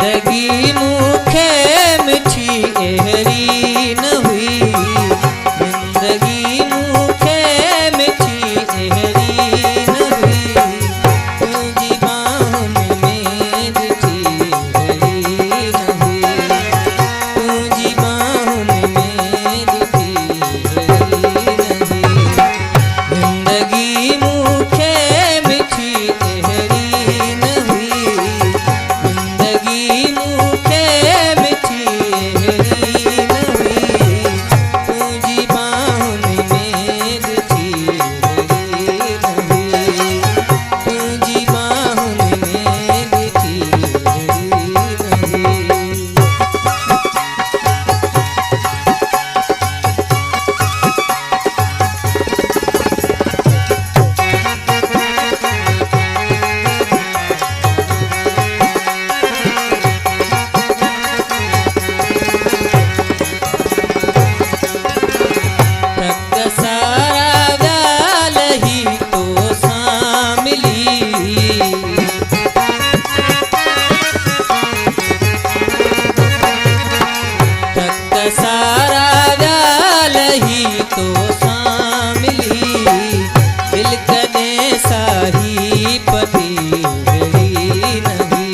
जिंदगी मुखे मिठी एहरी न हुई, जिंदगी मुखे मिठी एहरी न हुई, तुझी बाहों में दिठी एहरी न हुई, तुझी बाहों में दिठी एहरी न हुई, जिंदगी मुखे मिठी एहरी न हुई, जिंदगी मुखे मिठी एहरी न हुई, तुझी बाहों में दिठी एहरी न हुई, तुझी बाहों में दिठी एहरी न हुई। थक सारा व्याल ही तो सामिली, थक सारा व्याल ही तो सामिली, दिल कदे साही पति रही नहीं,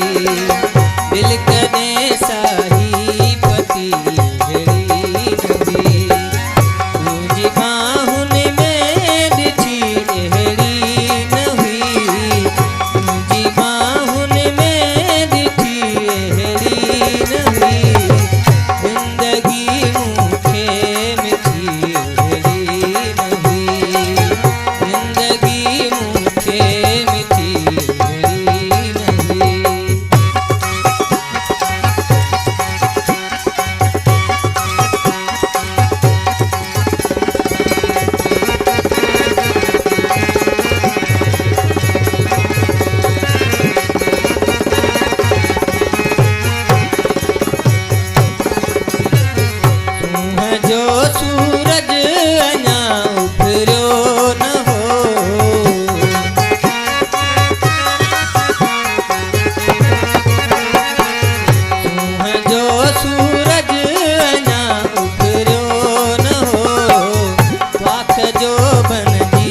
दिल कदे साही पति रही नहीं, तुझी बाहुन में दिठी एहरी न हुई, तुझी बाहुन में दिठी एहरी न हुई, जिंदगी मुखे मिठी एहरी न हुई, जिंदगी मुखे मिठी एहरी न हुई। जो सूरज अञा उभरियो न हो, जो सूरज अञा उभरियो न हो, वाख जो बन जी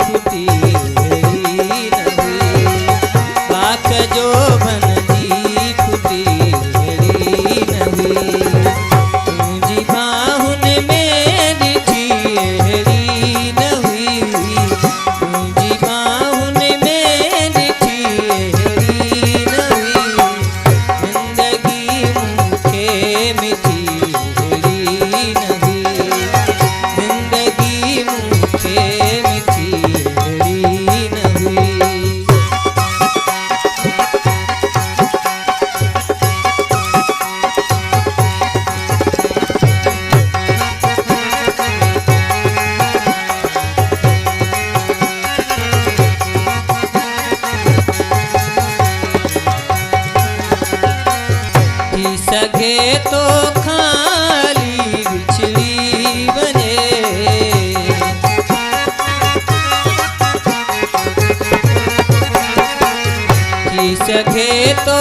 फुटी एहरी न हुई, वाख जो बन जी फुटी एहरी न हुई, तुझी बाहुन में दिठी एहरी न हुई, तुझी बाहुन में दिठी एहरी न हुई, जिंदगी मुखे मिठी एहरी न हुई, जिंदगी मुखे मिठी एहरी न हुई। थी सघे तो खाली विछड़ी वञे, थी सघे तो